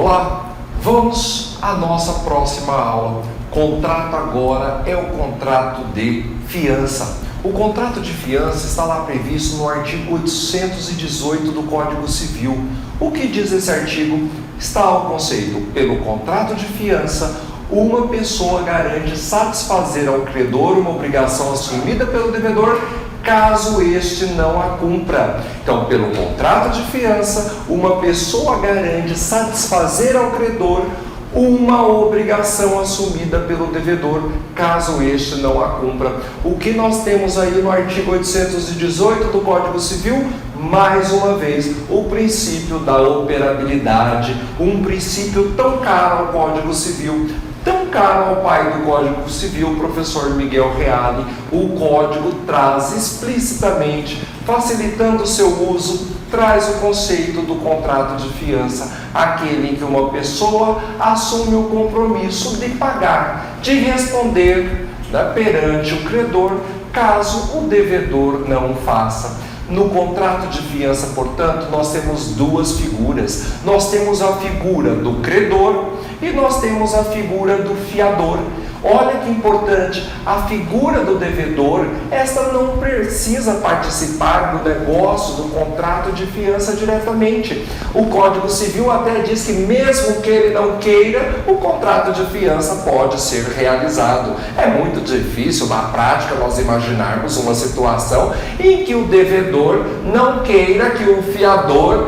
Olá, vamos à nossa próxima aula. Contrato agora é o contrato de fiança. O contrato de fiança está lá previsto no artigo 818 do Código Civil. O que diz esse artigo? Está o conceito: pelo contrato de fiança, uma pessoa garante satisfazer ao credor uma obrigação assumida pelo devedor, caso este não a cumpra. Então, pelo contrato de fiança, uma pessoa garante satisfazer ao credor uma obrigação assumida pelo devedor, caso este não a cumpra. O que nós temos aí no artigo 818 do Código Civil? Mais uma vez, o princípio da operabilidade, um princípio tão caro ao Código Civil, tão caro ao pai do Código Civil, professor Miguel Reale. O Código traz explicitamente, facilitando o seu uso, traz o conceito do contrato de fiança, aquele em que uma pessoa assume o compromisso de pagar, de responder, perante o credor, caso o devedor não o faça. No contrato de fiança, portanto, nós temos duas figuras. Nós temos a figura do credor e nós temos a figura do fiador. Olha que importante, a figura do devedor, esta não precisa participar do negócio, do contrato de fiança diretamente. O Código Civil até diz que mesmo que ele não queira, o contrato de fiança pode ser realizado. É muito difícil na prática nós imaginarmos uma situação em que o devedor não queira que o fiador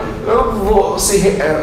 se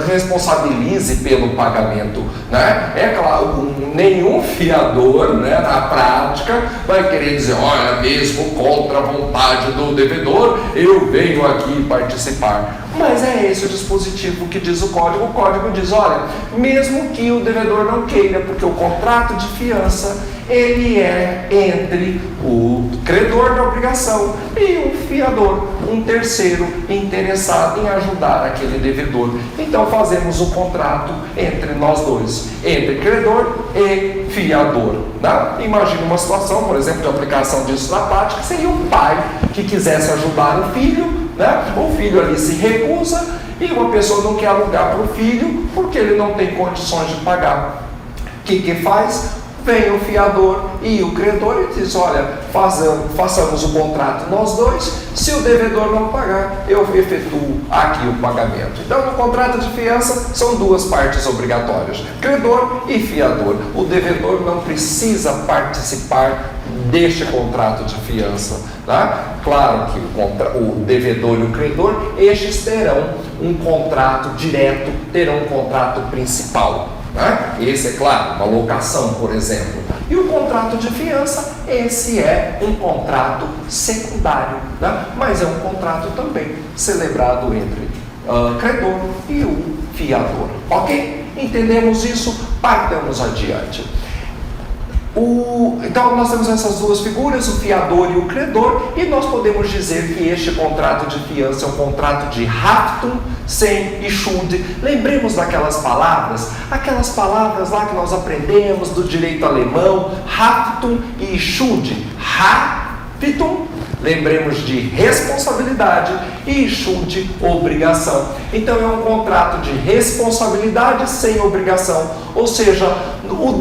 responsabilize pelo pagamento, né? É claro, nenhum fiador, na prática, vai querer dizer: olha, mesmo contra a vontade do devedor, eu venho aqui participar. Mas é esse o dispositivo que diz o Código. O Código diz: olha, mesmo que o devedor não queira, porque o contrato de fiança, ele é entre o credor da obrigação e o fiador, um terceiro interessado em ajudar aquele devedor. Então fazemos o contrato entre nós dois, entre credor e fiador. Imagina uma situação, por exemplo, de aplicação disso na prática, seria um pai que quisesse ajudar o filho, o filho ali se recusa e uma pessoa não quer alugar para o filho porque ele não tem condições de pagar. O que faz? Vem o fiador e o credor e diz: olha, façamos o contrato nós dois, se o devedor não pagar, eu efetuo aqui o pagamento. Então, no contrato de fiança, são duas partes obrigatórias, credor e fiador. O devedor não precisa participar deste contrato de fiança. Claro que o devedor e o credor, estes terão um contrato direto, terão um contrato principal. Esse é claro, uma locação, por exemplo. E o contrato de fiança, esse é um contrato secundário, mas é um contrato também celebrado entre credor e o fiador. Ok? Entendemos isso? Partamos adiante. Então nós temos essas duas figuras, o fiador e o credor, e nós podemos dizer que este contrato de fiança é um contrato de Haftung sem Schuld. Lembremos daquelas palavras lá que nós aprendemos do direito alemão, Haftung e Schuld. Haftung, lembremos de responsabilidade, e Schuld, obrigação. Então é um contrato de responsabilidade sem obrigação, ou seja, o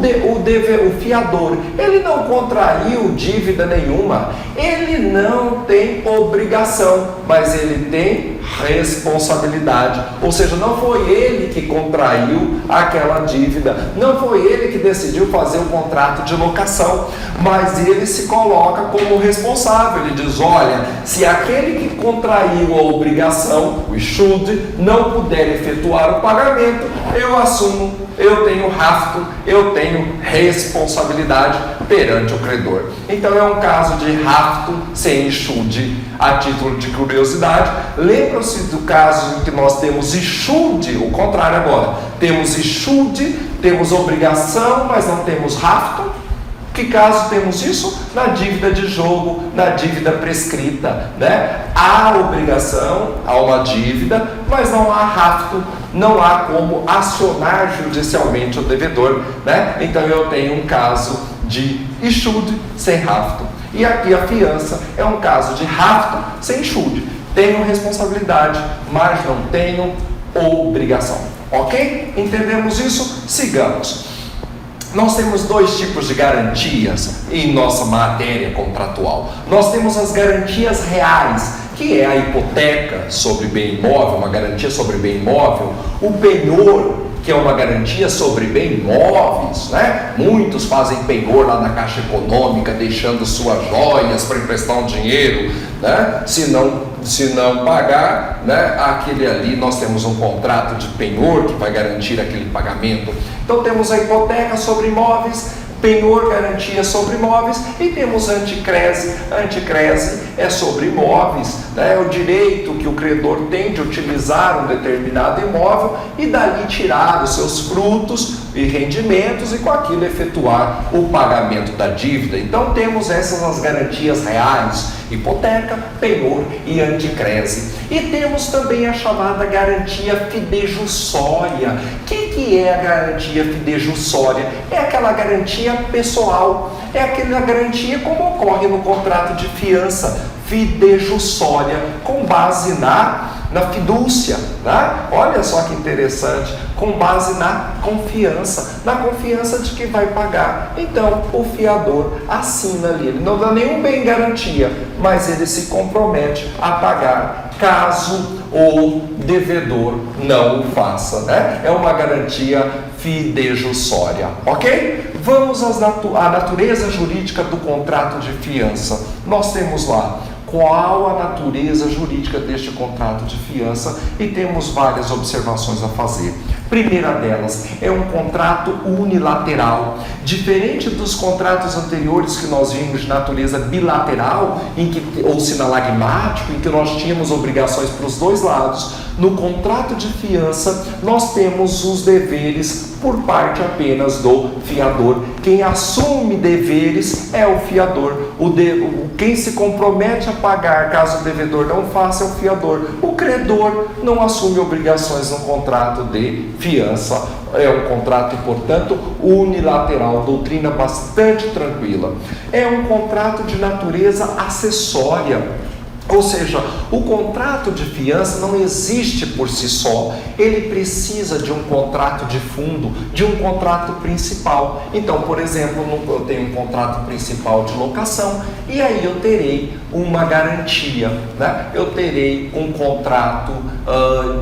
fiador, ele não contraiu dívida nenhuma, ele não tem obrigação, mas ele tem responsabilidade, ou seja, não foi ele que contraiu aquela dívida, não foi ele que decidiu fazer o contrato de locação, mas ele se coloca como responsável. Ele diz: olha, se aquele que contraiu a obrigação, o Schuld, não puder efetuar o pagamento, eu assumo, eu tenho Haftung, eu tenho responsabilidade perante o credor. Então é um caso de Haftung sem Schuld. A título de curiosidade, lembram-se do caso em que nós temos Schuld, o contrário agora. Temos Schuld, temos obrigação, mas não temos Haftung. Que caso temos isso? Na dívida de jogo, na dívida prescrita, Há obrigação, há uma dívida, mas não há Haftung, não há como acionar judicialmente o devedor, Então eu tenho um caso de Schuld sem Haftung. E aqui a fiança é um caso de Haftung sem Schuld. Tenho responsabilidade, mas não tenho obrigação. Ok? Entendemos isso? Sigamos. Nós temos dois tipos de garantias em nossa matéria contratual. Nós temos as garantias reais, que é a hipoteca sobre bem imóvel, uma garantia sobre bem imóvel, o penhor, que é uma garantia sobre bem imóveis, né? Muitos fazem penhor lá na Caixa Econômica, deixando suas joias para emprestar um dinheiro, né? Se não pagar, né? Aquele ali, nós temos um contrato de penhor que vai garantir aquele pagamento. Então temos a hipoteca sobre imóveis, penhor, garantia sobre imóveis, e temos anticrese. Anticrese é sobre imóveis, né? É o direito que o credor tem de utilizar um determinado imóvel e dali tirar os seus frutos e rendimentos e com aquilo efetuar o pagamento da dívida. Então temos essas as garantias reais: hipoteca, penhor e anticrese. E temos também a chamada garantia fidejussória. O que é a garantia fidejussória? É aquela garantia pessoal, é aquela garantia como ocorre no contrato de fiança, fidejussória, com base na fidúcia, né? Olha só que interessante, com base na confiança de que vai pagar. Então o fiador assina ali, ele não dá nenhum bem garantia, mas ele se compromete a pagar caso o devedor não o faça, né? É uma garantia fidejussória, ok? Vamos à natureza jurídica do contrato de fiança. Nós temos lá qual a natureza jurídica deste contrato de fiança e temos várias observações a fazer. Primeira delas, é um contrato unilateral. Diferente dos contratos anteriores que nós vimos de natureza bilateral, ou sinalagmático, em que nós tínhamos obrigações para os dois lados, no contrato de fiança nós temos os deveres por parte apenas do fiador. Quem assume deveres é o fiador. Quem se compromete a pagar caso o devedor não faça é o fiador. O credor não assume obrigações no contrato de fiança. É um contrato, portanto, unilateral, doutrina bastante tranquila. É um contrato de natureza acessória. Ou seja, o contrato de fiança não existe por si só, ele precisa de um contrato de fundo, de um contrato principal. Então, por exemplo, eu tenho um contrato principal de locação e aí eu terei uma garantia, né? Eu terei um contrato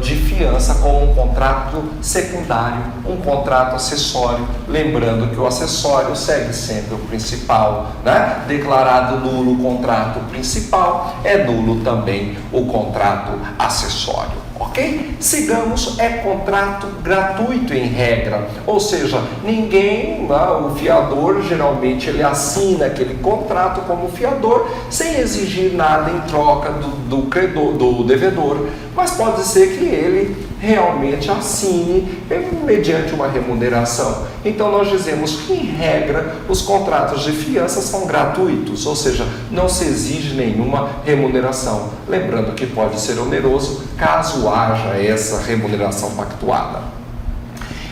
de fiança como um contrato secundário, um contrato acessório, lembrando que o acessório segue sempre o principal, né? Declarado nulo o contrato principal, é nulo também o contrato acessório. Ok? Sigamos, é contrato gratuito em regra, ou seja, o fiador geralmente ele assina aquele contrato como fiador sem exigir nada em troca do devedor, mas pode ser que ele realmente assine mediante uma remuneração. Então nós dizemos que em regra os contratos de fiança são gratuitos, ou seja, não se exige nenhuma remuneração, lembrando que pode ser oneroso caso haja essa remuneração pactuada.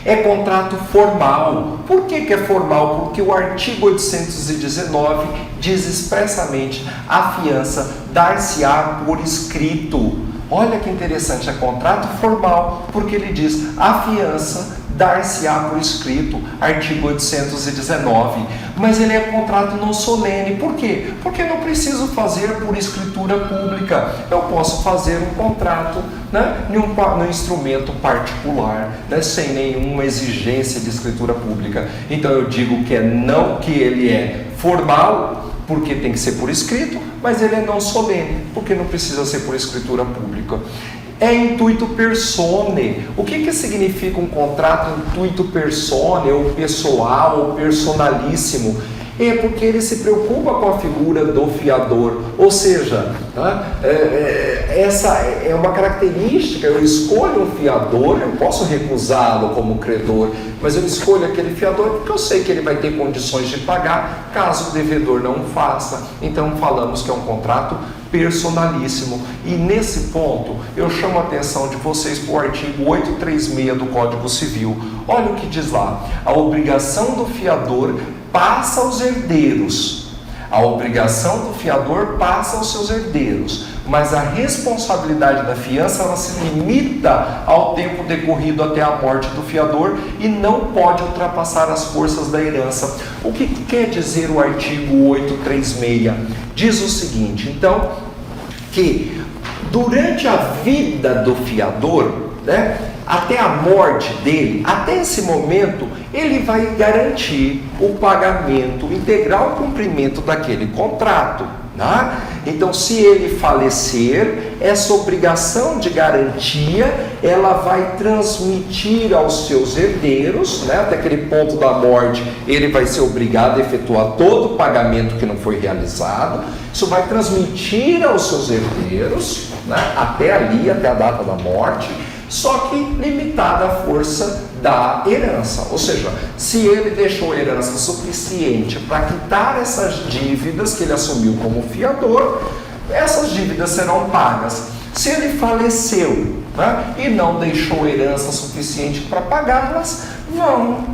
É contrato formal. Por que é formal? Porque o artigo 819 diz expressamente: a fiança dar-se-á por escrito. Olha que interessante, é contrato formal, porque ele diz: a fiança dar-se-á por escrito, artigo 819. Mas ele é contrato não solene. Por quê? Porque eu não preciso fazer por escritura pública. Eu posso fazer um contrato, né, num instrumento particular, né, sem nenhuma exigência de escritura pública. Então eu digo que ele é formal, porque tem que ser por escrito, mas ele é não solene, porque não precisa ser por escritura pública. É intuito personae. O que significa um contrato intuito personae, ou pessoal, ou personalíssimo? É porque ele se preocupa com a figura do fiador, ou seja, essa é uma característica. Eu escolho um fiador, eu posso recusá-lo como credor, mas eu escolho aquele fiador porque eu sei que ele vai ter condições de pagar caso o devedor não o faça. Então falamos que é um contrato personalíssimo. E nesse ponto eu chamo a atenção de vocês para o artigo 836 do Código Civil. Olha o que diz lá: a obrigação do fiador passa aos herdeiros. A obrigação do fiador passa aos seus herdeiros. mas a responsabilidade da fiança ela se limita ao tempo decorrido até a morte do fiador e não pode ultrapassar as forças da herança. O que quer dizer o artigo 836? Diz o seguinte, então, que durante a vida do fiador, né, até a morte dele, até esse momento, ele vai garantir o pagamento integral, o cumprimento daquele contrato. Né? Então, se ele falecer, essa obrigação de garantia, ela vai transmitir aos seus herdeiros, né? Até aquele ponto da morte, ele vai ser obrigado a efetuar todo o pagamento que não foi realizado. Isso vai transmitir aos seus herdeiros, né? Até ali, até a data da morte, só que limitada à força da herança. Ou seja, se ele deixou herança suficiente para quitar essas dívidas que ele assumiu como fiador, essas dívidas serão pagas. Se ele faleceu, né, e não deixou herança suficiente para pagá-las,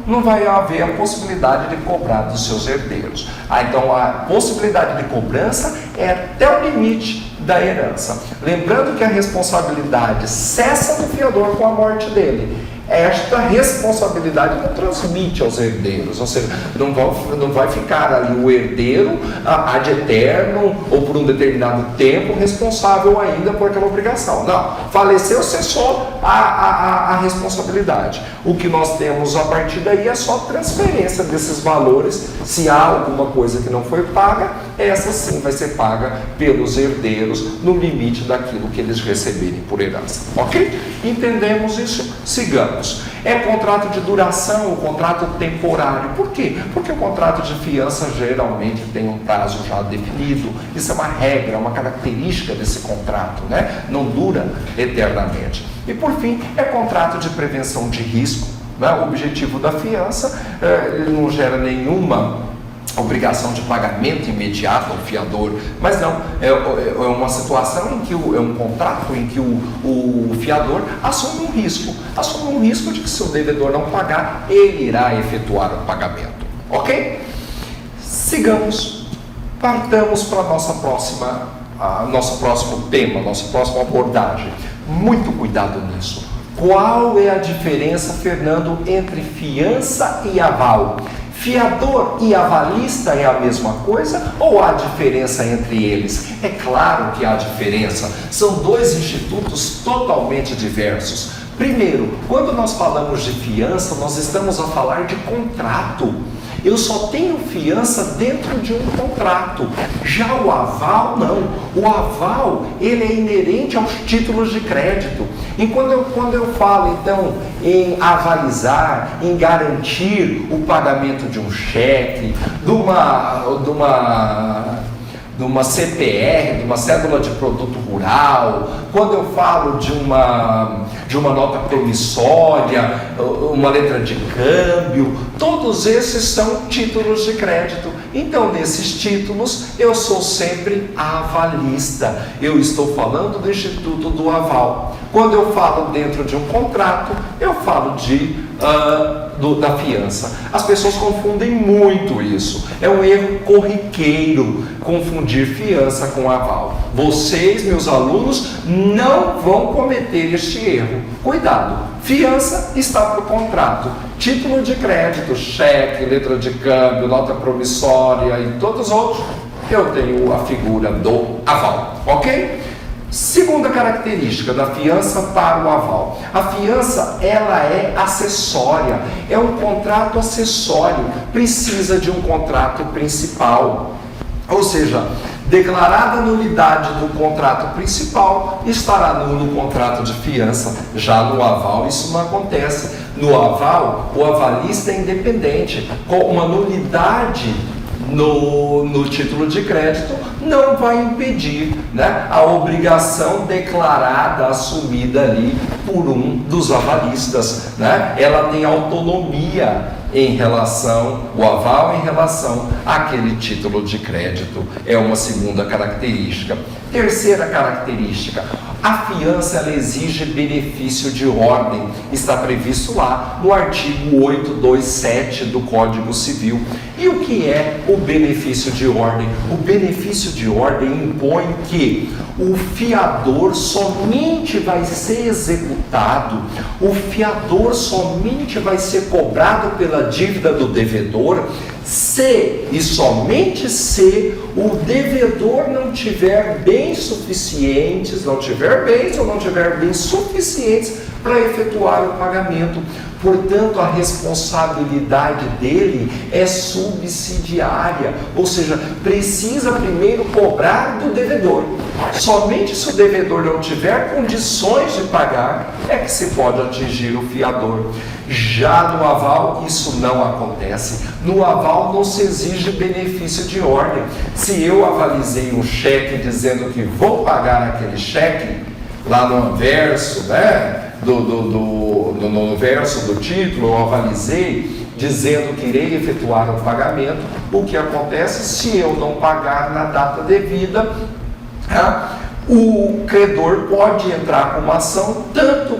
não vai haver a possibilidade de cobrar dos seus herdeiros. Então a possibilidade de cobrança é até o limite da herança. Lembrando que a responsabilidade cessa no fiador com a morte dele. Esta responsabilidade não transmite aos herdeiros, ou seja, não vai ficar ali o herdeiro ad eterno ou por um determinado tempo responsável ainda por aquela obrigação. Não, faleceu, cessou a responsabilidade. O que nós temos a partir daí é só transferência desses valores. Se há alguma coisa que não foi paga, essa sim vai ser paga pelos herdeiros no limite daquilo que eles receberem por herança. Ok? Entendemos isso? Sigamos. É contrato de duração, o contrato temporário. Por quê? Porque o contrato de fiança geralmente tem um prazo já definido. Isso é uma regra, uma característica desse contrato, né? Não dura eternamente. E por fim, é contrato de prevenção de risco, né? O objetivo da fiança, ele não gera nenhuma obrigação de pagamento imediato ao fiador, mas não, é uma situação em que é um contrato em que o fiador assume um risco de que se o devedor não pagar, ele irá efetuar o pagamento. Ok? Sigamos, partamos para nosso próximo tema, nossa próxima abordagem. Muito cuidado nisso. Qual é a diferença, Fernando, entre fiança e aval? Fiador e avalista é a mesma coisa ou há diferença entre eles? É claro que há diferença. São dois institutos totalmente diversos. Primeiro, quando nós falamos de fiança, nós estamos a falar de contrato. Eu só tenho fiança dentro de um contrato. Já o aval, não. O aval, ele é inerente aos títulos de crédito. E quando eu falo, então, em avalizar, em garantir o pagamento de um cheque, de uma CPR, de uma cédula de produto rural, quando eu falo de uma nota promissória, uma letra de câmbio, todos esses são títulos de crédito. Então, nesses títulos, eu sou sempre avalista. Eu estou falando do Instituto do Aval. Quando eu falo dentro de um contrato, eu falo da fiança. As pessoas confundem muito isso. É um erro corriqueiro confundir fiança com aval. Vocês, meus alunos, não vão cometer este erro. Cuidado! Fiança está para o contrato. Título de crédito, cheque, letra de câmbio, nota promissória e todos os outros, eu tenho a figura do aval. Ok? Segunda característica da fiança para o aval. A fiança, ela é acessória, é um contrato acessório, precisa de um contrato principal. Ou seja, declarada a nulidade do contrato principal, estará nulo o contrato de fiança. Já no aval, isso não acontece. No aval, o avalista é independente, com uma nulidade no título de crédito não vai impedir, né, a obrigação declarada, assumida ali por um dos avalistas, né? Ela tem autonomia em relação, o aval em relação àquele título de crédito. É uma segunda característica. Terceira característica, a fiança ela exige benefício de ordem, está previsto lá no artigo 827 do Código Civil. E o que é o benefício de ordem? O benefício benefício de ordem impõe que o fiador somente vai ser executado, o fiador somente vai ser cobrado pela dívida do devedor se e somente se o devedor não tiver bens suficientes, não tiver bens ou não tiver bens suficientes para efetuar o pagamento. Portanto, a responsabilidade dele é subsidiária, ou seja, precisa primeiro cobrar do devedor. Somente se o devedor não tiver condições de pagar, é que se pode atingir o fiador. Já no aval, isso não acontece. No aval não se exige benefício de ordem. Se eu avalizei um cheque dizendo que vou pagar aquele cheque, lá no verso, né? No verso do título, eu avalizei dizendo que irei efetuar o pagamento. O que acontece se eu não pagar na data devida? O credor pode entrar com uma ação tanto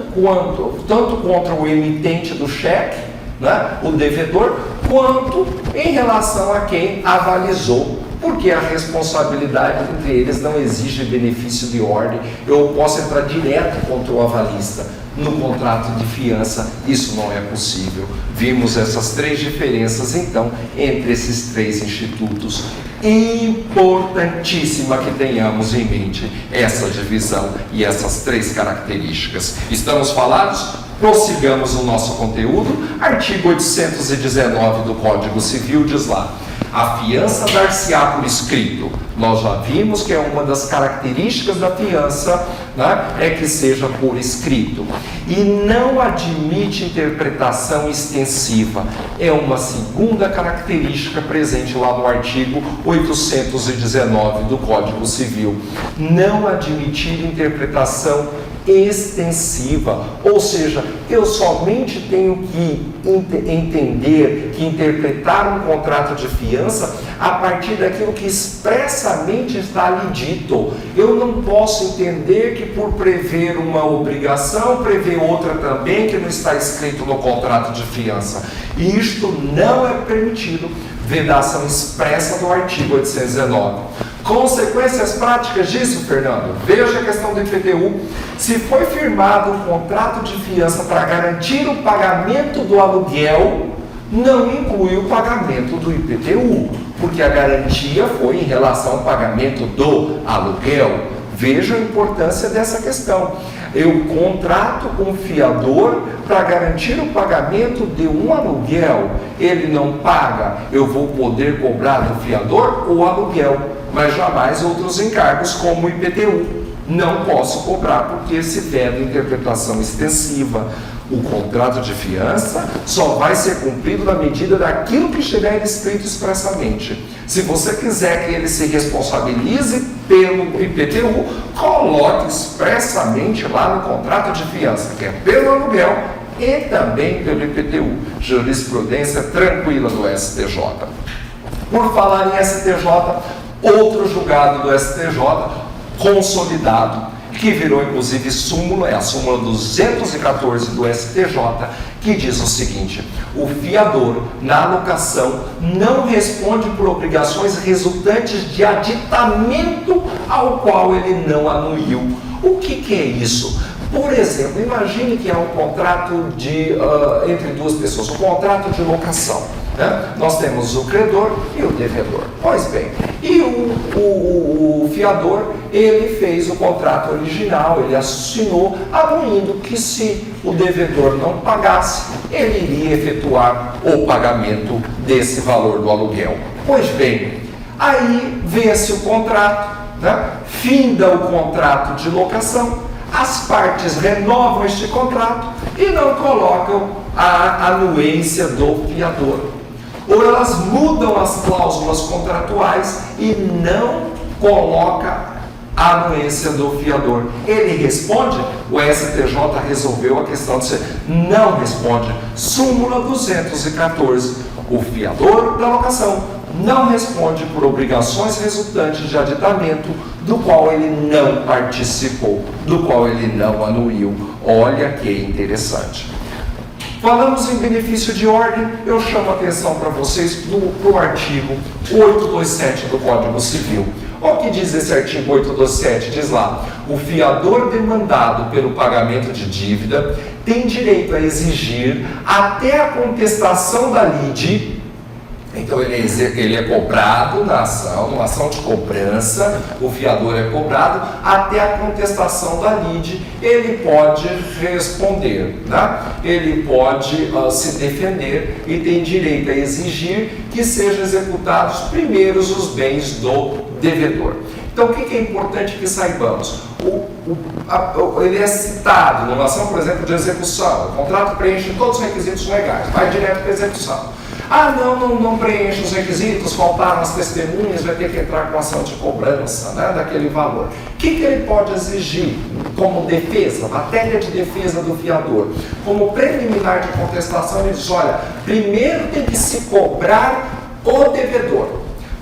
contra o emitente do cheque, né, o devedor, quanto em relação a quem avalizou. Porque a responsabilidade entre eles não exige benefício de ordem. Eu posso entrar direto contra o avalista. No contrato de fiança, isso não é possível. Vimos essas três diferenças, então, entre esses três institutos. Importantíssima que tenhamos em mente essa divisão e essas três características. Estamos falados? Prossigamos o nosso conteúdo. Artigo 819 do Código Civil diz lá: a fiança dar-se-á por escrito. Nós já vimos que é uma das características da fiança, né, é que seja por escrito. E não admite interpretação extensiva. É uma segunda característica presente lá no artigo 819 do Código Civil. Não admitir interpretação extensiva, ou seja, eu somente tenho que entender, que interpretar um contrato de fiança a partir daquilo que expressamente está ali dito. Eu não posso entender que por prever uma obrigação, prever outra também que não está escrito no contrato de fiança. E isto não é permitido. Vedação expressa do artigo 819. Consequências práticas disso, Fernando? Veja a questão do IPTU. Se foi firmado um contrato de fiança para garantir o pagamento do aluguel, não inclui o pagamento do IPTU, porque a garantia foi em relação ao pagamento do aluguel. Veja a importância dessa questão. Eu contrato com o fiador para garantir o pagamento de um aluguel. Ele não paga, eu vou poder cobrar do fiador o aluguel, mas jamais outros encargos como o IPTU. Não posso cobrar porque se veda interpretação extensiva. O contrato de fiança só vai ser cumprido na medida daquilo que estiver escrito expressamente. Se você quiser que ele se responsabilize pelo IPTU, coloque expressamente lá no contrato de fiança, que é pelo aluguel e também pelo IPTU. Jurisprudência tranquila do STJ. Por falar em STJ, outro julgado do STJ, consolidado, que virou inclusive súmula, é a súmula 214 do STJ, que diz o seguinte: o fiador, na alocação, não responde por obrigações resultantes de aditamento ao qual ele não anuiu. O que é isso? Por exemplo, imagine que é um contrato entre duas pessoas, um contrato de locação. Né? Nós temos o credor e o devedor. Pois bem, e o fiador, ele fez o contrato original, ele assinou, anuindo que se o devedor não pagasse, ele iria efetuar o pagamento desse valor do aluguel. Pois bem, aí vence o contrato, né? Finda o contrato de locação, as partes renovam este contrato e não colocam a anuência do fiador. Ou elas mudam as cláusulas contratuais e não coloca a anuência do fiador. Ele responde? O STJ resolveu a questão de ser não responde. Súmula 214. O fiador da locação não responde por obrigações resultantes de aditamento do qual ele não participou, do qual ele não anuiu. Olha que interessante. Falamos em benefício de ordem, eu chamo a atenção para vocês para o artigo 827 do Código Civil. O que diz esse artigo 827? Diz lá: o fiador demandado pelo pagamento de dívida tem direito a exigir até a contestação da lide. Então ele é cobrado na ação, numa ação de cobrança, o fiador é cobrado até a contestação da lide, ele pode responder, né? Ele pode se defender e tem direito a exigir que sejam executados primeiros os bens do devedor. Então o que é importante que saibamos? Ele é citado numa ação, por exemplo, de execução, o contrato preenche todos os requisitos legais, vai direto para a execução. Ah, não preenche os requisitos, faltaram as testemunhas, vai ter que entrar com ação de cobrança, né, daquele valor. O que ele pode exigir como defesa, matéria de defesa do fiador? Como preliminar de contestação, ele diz: olha, primeiro tem que se cobrar o devedor,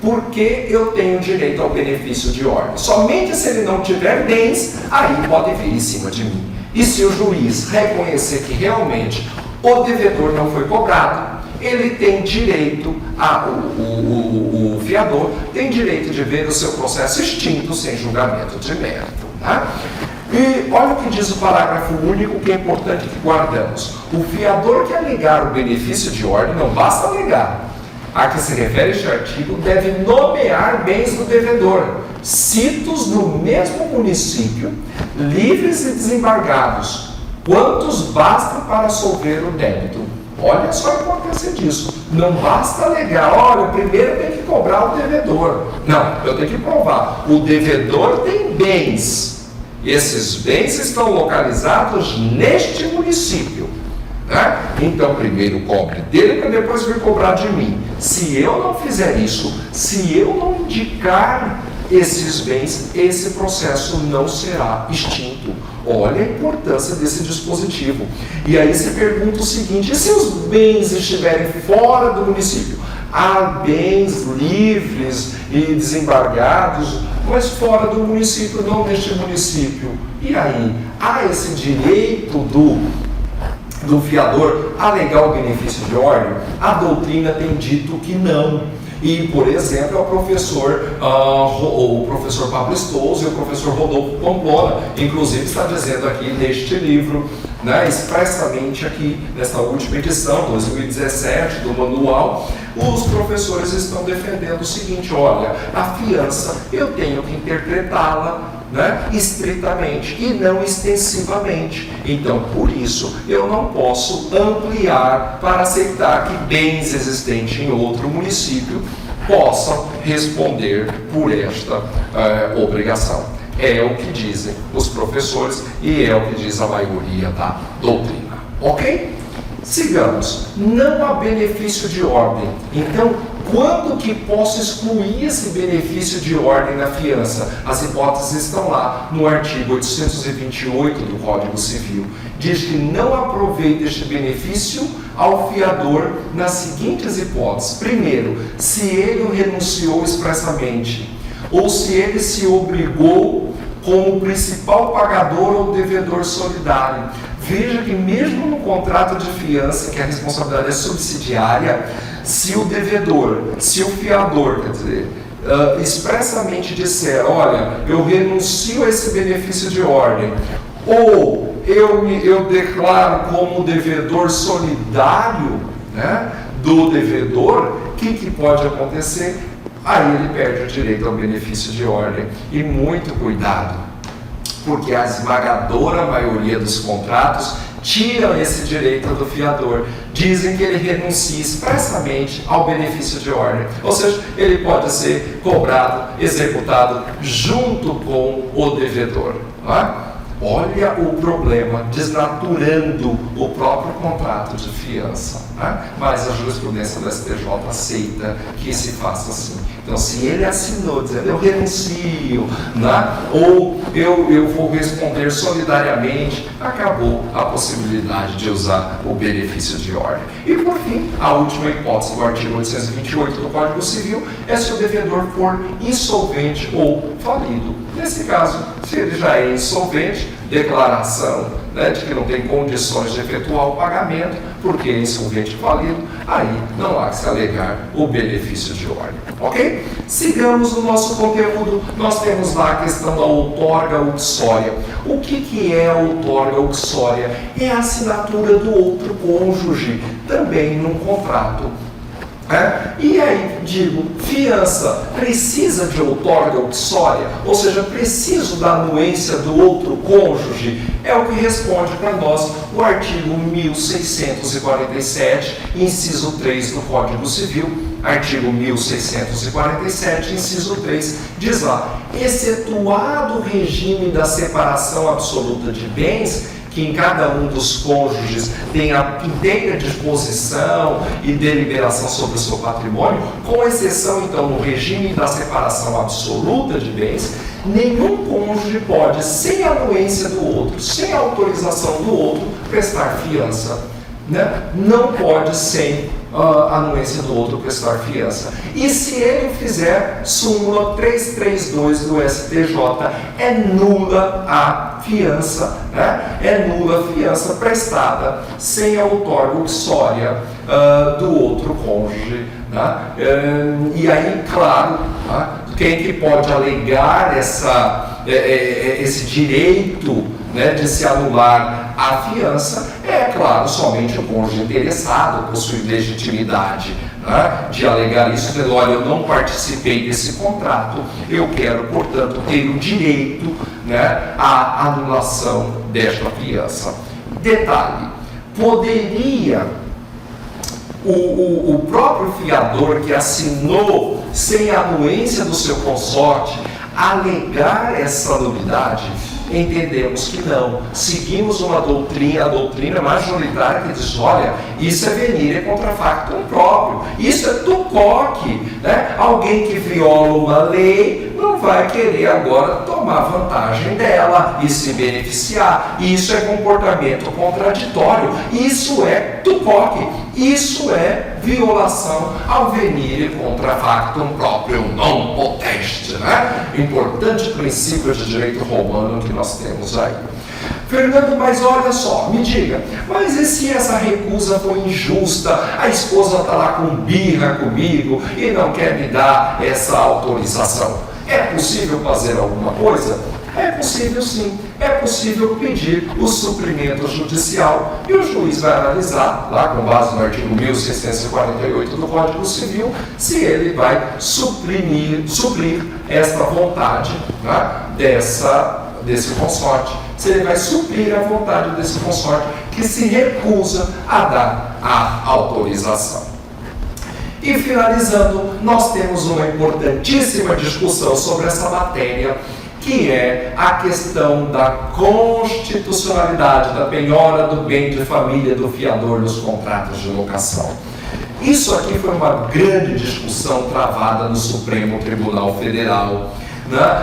porque eu tenho direito ao benefício de ordem. Somente se ele não tiver bens, aí pode vir em cima de mim. E se o juiz reconhecer que realmente o devedor não foi cobrado, ele tem direito, o fiador tem direito de ver o seu processo extinto sem julgamento de mérito. Né? E olha o que diz o parágrafo único, que é importante que guardamos. O fiador que alegar o benefício de ordem, não basta alegar, a que se refere este artigo, deve nomear bens do devedor, citos no mesmo município, livres e desembargados, quantos bastam para solver o débito. Olha só a importância disso. Não basta alegar: olha, primeiro tem que cobrar o devedor. Não, eu tenho que provar. O devedor tem bens. Esses bens estão localizados neste município. Né? Então, primeiro cobre dele para depois vir cobrar de mim. Se eu não fizer isso, se eu não indicar esses bens, esse processo não será extinto. Olha a importância desse dispositivo. E aí se pergunta o seguinte: e se os bens estiverem fora do município? Há bens livres e desembargados, mas fora do município, não neste município. E aí, há esse direito do fiador alegar o benefício de ordem? A doutrina tem dito que não. E, por exemplo, o professor Pablo Stolz e o professor Rodolfo Pamplona, inclusive, está dizendo aqui neste livro, né, expressamente aqui, nesta última edição, 2017, do manual, os professores estão defendendo o seguinte: olha, a fiança, eu tenho que interpretá-la, né, estritamente e não extensivamente. Então, por isso, eu não posso ampliar para aceitar que bens existentes em outro município possam responder por esta obrigação. É o que dizem os professores e é o que diz a maioria da doutrina. Ok? Sigamos. Não há benefício de ordem. Então, quando que posso excluir esse benefício de ordem na fiança? As hipóteses estão lá no artigo 828 do Código Civil. Diz que não aproveita este benefício ao fiador nas seguintes hipóteses. Primeiro, se ele o renunciou expressamente, ou se ele se obrigou como principal pagador ou devedor solidário. Veja que mesmo no contrato de fiança, que a responsabilidade é subsidiária, se o devedor, se o fiador, quer dizer, expressamente disser: olha, eu renuncio a esse benefício de ordem, ou eu declaro como devedor solidário, né, do devedor, o que pode acontecer? Aí ele perde o direito ao benefício de ordem. E muito cuidado, porque a esmagadora maioria dos contratos tiram esse direito do fiador. Dizem que ele renuncia expressamente ao benefício de ordem. Ou seja, ele pode ser cobrado, executado junto com o devedor. Não é? Olha o problema, desnaturando o próprio contrato de fiança. Né? Mas a jurisprudência do STJ aceita que se faça assim. Então, se ele assinou dizendo: eu renuncio, né? Ou eu vou responder solidariamente, acabou a possibilidade de usar o benefício de ordem. E, por fim, a última hipótese do artigo 828 do Código Civil é se o devedor for insolvente ou falido. Nesse caso, se ele já é insolvente, declaração, né, de que não tem condições de efetuar o pagamento, porque é insolvente falido, aí não há que se alegar o benefício de ordem. Ok? Sigamos no nosso conteúdo. Nós temos lá a questão da outorga uxória. O que é a outorga uxória? É a assinatura do outro cônjuge, também num contrato. E aí, digo, fiança precisa de outorga uxória, ou seja, preciso da anuência do outro cônjuge? É o que responde para nós o artigo 1647, inciso 3 do Código Civil. Artigo 1647, inciso 3, diz lá: excetuado o regime da separação absoluta de bens, que em cada um dos cônjuges tem a inteira disposição e deliberação sobre o seu patrimônio, com exceção, então, no regime da separação absoluta de bens, nenhum cônjuge pode, sem a anuência do outro, sem a autorização do outro, prestar fiança. Não pode, sem a anuência do outro, prestar fiança. E se ele fizer, súmula 332 do STJ, é nula a fiança, é nula a fiança prestada sem a outorga uxória do outro cônjuge. E aí, claro, quem que pode alegar esse direito, de se anular a fiança? É claro, somente o cônjuge interessado possui legitimidade de alegar isso, dizendo: olha, eu não participei desse contrato, eu quero, portanto, ter o direito à anulação desta fiança. Detalhe: poderia o próprio fiador que assinou sem a anuência do seu consorte alegar essa nulidade? Entendemos que não. Seguimos uma doutrina, a doutrina majoritária, que diz: olha, isso é venire contra factum próprio, isso é tucoque, Alguém que viola uma lei não vai querer agora tomar vantagem dela e se beneficiar. Isso é comportamento contraditório, isso é tucoque, isso é violação ao venire contra factum próprio non potest, Importante princípio de direito romano que nós temos aí. Fernando, mas olha só, me diga, mas e se essa recusa foi injusta? A esposa está lá com birra comigo e não quer me dar essa autorização. É possível fazer alguma coisa? É possível, sim. É possível pedir o suprimento judicial e o juiz vai analisar, lá com base no artigo 1648 do Código Civil, se ele vai suprir esta vontade desse consorte, se ele vai suprir a vontade desse consorte que se recusa a dar a autorização. E finalizando, nós temos uma importantíssima discussão sobre essa matéria, que é a questão da constitucionalidade, da penhora do bem de família do fiador nos contratos de locação. Isso aqui foi uma grande discussão travada no Supremo Tribunal Federal.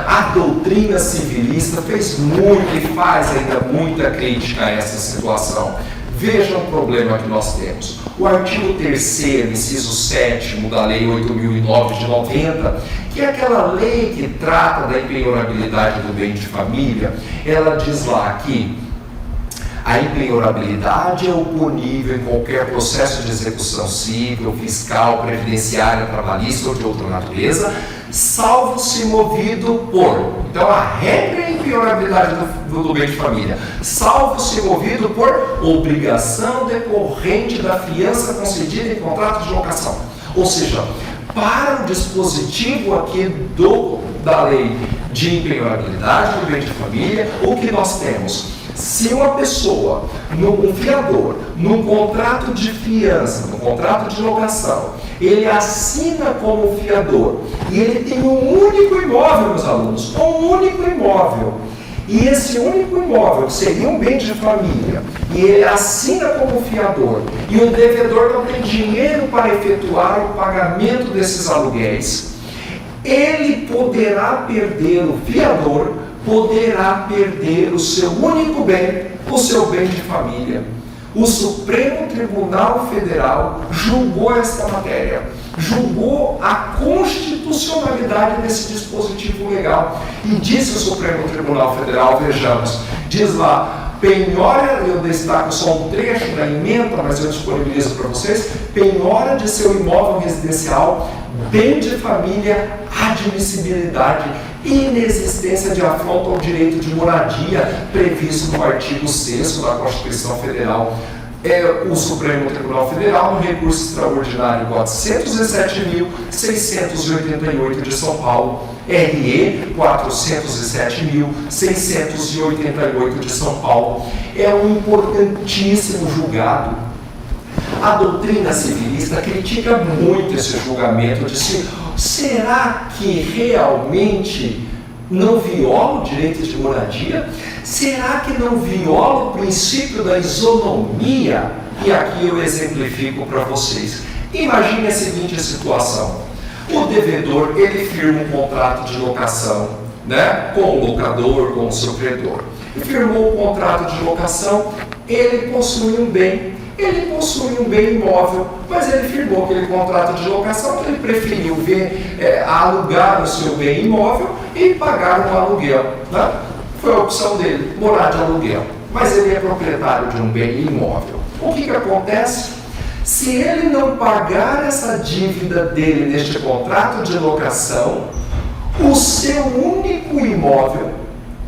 A doutrina civilista fez muito e faz ainda muita crítica a essa situação. Veja o problema que nós temos. O artigo 3º, inciso 7º da Lei 8.009 de 90, que é aquela lei que trata da impenhorabilidade do bem de família, ela diz lá que a impenhorabilidade é oponível em qualquer processo de execução civil, fiscal, previdenciária, trabalhista ou de outra natureza, salvo se movido por... Então, a regra é a impenhorabilidade do bem de família, salvo se movido por obrigação decorrente da fiança concedida em contrato de locação. Ou seja, para o dispositivo aqui da lei de impenhorabilidade do bem de família, o que nós temos? Se uma pessoa, um fiador, num contrato de fiança, num contrato de locação, ele assina como fiador e ele tem um único imóvel, meus alunos, um único imóvel, e esse único imóvel seria um bem de família, e ele assina como fiador, e o devedor não tem dinheiro para efetuar o pagamento desses aluguéis, ele poderá perder, o fiador poderá perder o seu único bem, o seu bem de família. O Supremo Tribunal Federal julgou esta matéria julgou a constitucionalidade desse dispositivo legal. E disse o Supremo Tribunal Federal, vejamos, diz lá, penhora, eu destaco só um trecho da emenda, mas eu disponibilizo para vocês, penhora de seu imóvel residencial, bem de família, admissibilidade, inexistência de afronta ao direito de moradia previsto no artigo 6º da Constituição Federal. O Supremo Tribunal Federal, no recurso extraordinário 407.688 de São Paulo, RE 407.688 de São Paulo, é um importantíssimo julgado. A doutrina civilista critica muito esse julgamento de se, será que realmente não viola o direito de moradia? Será que não viola o princípio da isonomia? E aqui eu exemplifico para vocês. Imagine a seguinte situação. O devedor, ele firma um contrato de locação, né, com o locador, com o seu credor. E firmou o contrato de locação, ele possui um bem. Ele possui um bem imóvel, mas ele firmou aquele contrato de locação que ele preferiu alugar o seu bem imóvel e pagar um aluguel, né? Foi a opção dele, morar de aluguel. Mas ele é proprietário de um bem imóvel. O que acontece? Se ele não pagar essa dívida dele neste contrato de locação, o seu único imóvel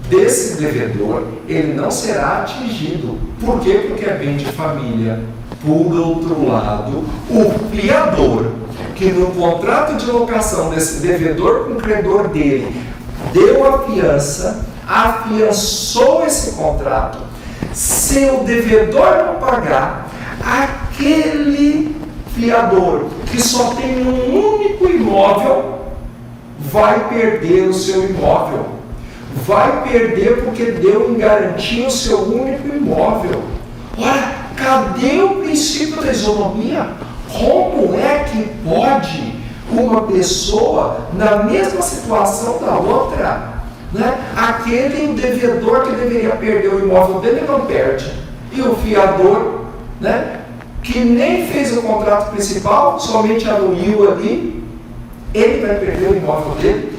desse devedor, ele não será atingido. Por quê? Porque é bem de família. Por outro lado, o fiador, que no contrato de locação desse devedor com o credor dele, deu a fiança, afiançou esse contrato. Se o devedor não pagar, aquele fiador que só tem um único imóvel vai perder o seu imóvel. Vai perder porque deu em garantia o seu único imóvel. Ora, cadê o princípio da isonomia? Como é que pode uma pessoa, na mesma situação da outra, né? Aquele devedor que deveria perder o imóvel dele não perde. E o fiador, né, que nem fez o contrato principal, somente anuiu ali, ele vai perder o imóvel dele.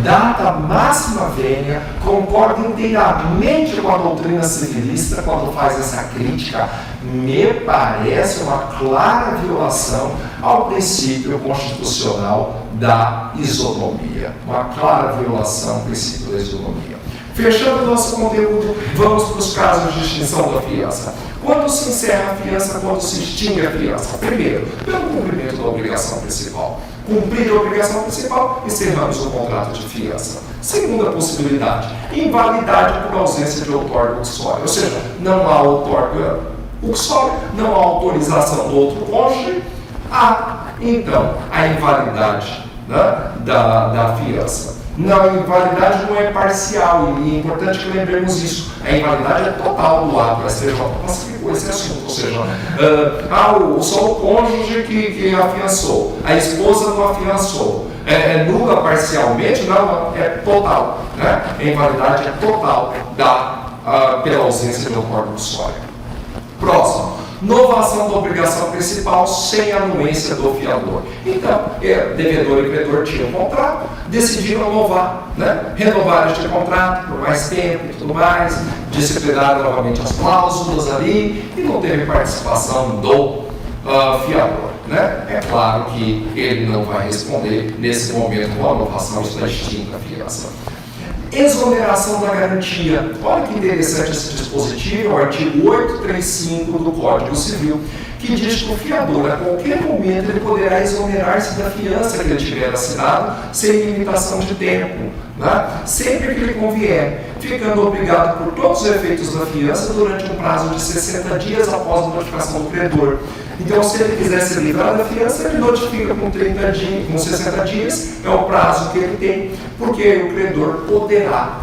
Data máxima vênia, concordo inteiramente com a doutrina civilista quando faz essa crítica. Me parece uma clara violação ao princípio constitucional da isonomia. Uma clara violação ao princípio da isonomia. Fechando nosso conteúdo, vamos para os casos de extinção da fiança. Quando se encerra a fiança, quando se extingue a fiança? Primeiro, pelo cumprimento da obrigação principal. Cumprir a obrigação principal, encerramos o contrato de fiança. Segunda possibilidade, invalidade por ausência de outorga uxória. Ou seja, não há outorga uxória, não há autorização do outro cônjuge, há, então, a invalidade, né, da fiança. Não, a invalidade não é parcial, e é importante que lembremos isso. A invalidade é total do ato. A STJ classificou esse assunto, ou seja, só o cônjuge que afiançou, a esposa não afiançou. É nula parcialmente? Não, é total. Né? A invalidade é total pela ausência de outorga uxória. Próximo. Novação da obrigação principal sem anuência do fiador. Então, devedor e credor tinham um contrato, decidiram novar, né? Renovar este contrato por mais tempo e tudo mais, disciplinaram novamente as cláusulas ali e não teve participação do fiador. Né? É claro que ele não vai responder nesse momento com a novação, está extinta a fiança. Exoneração da garantia. Olha que interessante esse dispositivo, é o artigo 835 do Código Civil, que diz que o fiador, a qualquer momento, ele poderá exonerar-se da fiança que ele tiver assinado, sem limitação de tempo, né? Sempre que lhe convier, ficando obrigado por todos os efeitos da fiança durante um prazo de 60 dias após a notificação do credor. Então, se ele quiser se livrar da fiança, ele notifica com 30 dias, com 60 dias, é o prazo que ele tem, porque o credor poderá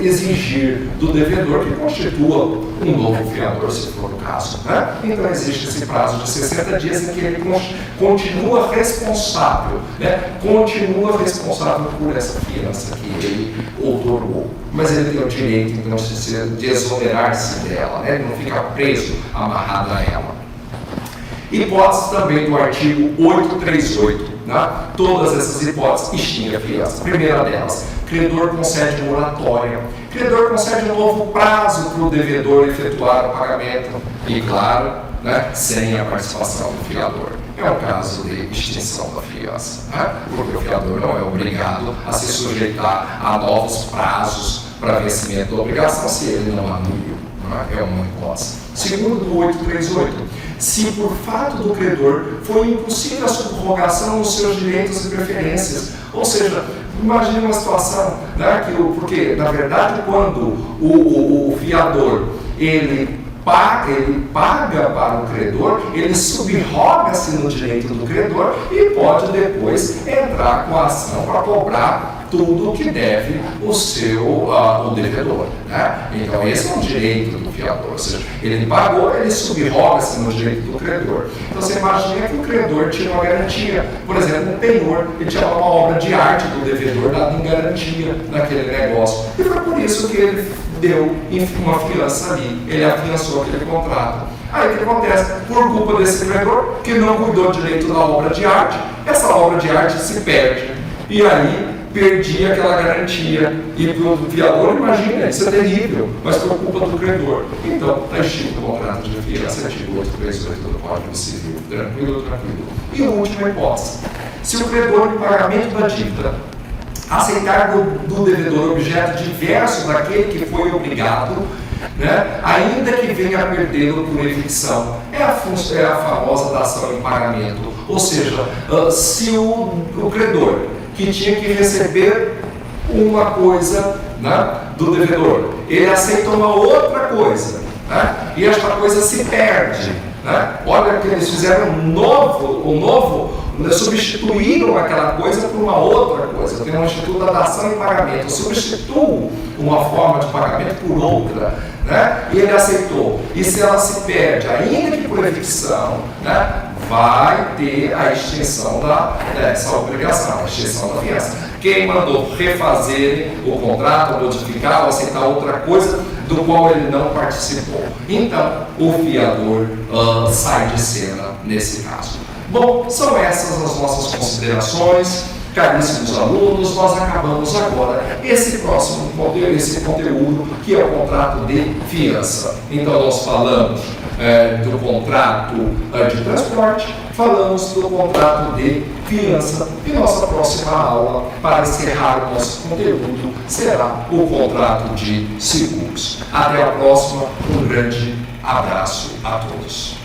exigir do devedor que constitua um novo fiador, se for o caso. Né? Então, existe esse prazo de 60 dias em que ele continua responsável, né? Continua responsável por essa fiança que ele outorgou. Mas ele tem o direito, então, de exonerar-se dela, né? Ele não fica preso, amarrado a ela. Hipótese também do artigo 838, né? Todas essas hipóteses extinguem a fiança. Primeira delas, credor concede moratória. Credor concede um novo prazo para o devedor efetuar o pagamento e, claro, né, sem a participação do fiador. É o caso de extinção da fiança, né? Porque o fiador não é obrigado a se sujeitar a novos prazos para vencimento da obrigação se ele não anula. É uma hipótese. Segundo do 838, se por fato do credor foi impossível a subrogação dos seus direitos e preferências, ou seja, imagine uma situação, né, porque na verdade quando o fiador ele paga para o credor, ele subroga-se no direito do credor e pode depois entrar com a ação para cobrar tudo o que deve o devedor, né? Então esse é um direito do fiador, ou seja, ele pagou, ele subroga-se no direito do credor. Então você imagina que o credor tinha uma garantia, por exemplo, um penhor, ele tinha uma obra de arte do devedor dada em garantia naquele negócio, e foi por isso que ele deu uma fiança ali, ele afiançou aquele contrato. Aí o que acontece? Por culpa desse credor, que não cuidou direito da obra de arte, essa obra de arte se perde. E aí perdia aquela garantia. E para o fiador, imagina, isso é terrível, mas por culpa do credor. Então, está extinto o contrato de fiança, artigo 838 do Código Civil. Tranquilo, tranquilo. E a última hipótese. Se o credor, em pagamento da dívida, aceitar do devedor objeto diverso daquele que foi obrigado, né, ainda que venha a perdê-lo por evicção, é a famosa dação em pagamento. Ou seja, se o credor que tinha que receber uma coisa, né, do devedor, ele aceita uma outra coisa, né, e esta coisa se perde, né? Olha que eles fizeram um novo, substituíram aquela coisa por uma outra coisa. Tem um instituto da dação em pagamento, eu substituo uma forma de pagamento por outra, né? E ele aceitou. E se ela se perde, ainda que por evicção, né, vai ter a extinção dessa obrigação, a extinção da fiança. Quem mandou refazer o contrato, modificar ou aceitar outra coisa do qual ele não participou. Então, o fiador sai de cena nesse caso. Bom, são essas as nossas considerações. Caríssimos alunos, nós acabamos agora esse conteúdo que é o contrato de fiança. Então nós falamos do contrato de transporte, falamos do contrato de fiança e nossa próxima aula, para encerrar o nosso conteúdo, será o contrato de seguros. Até a próxima, um grande abraço a todos.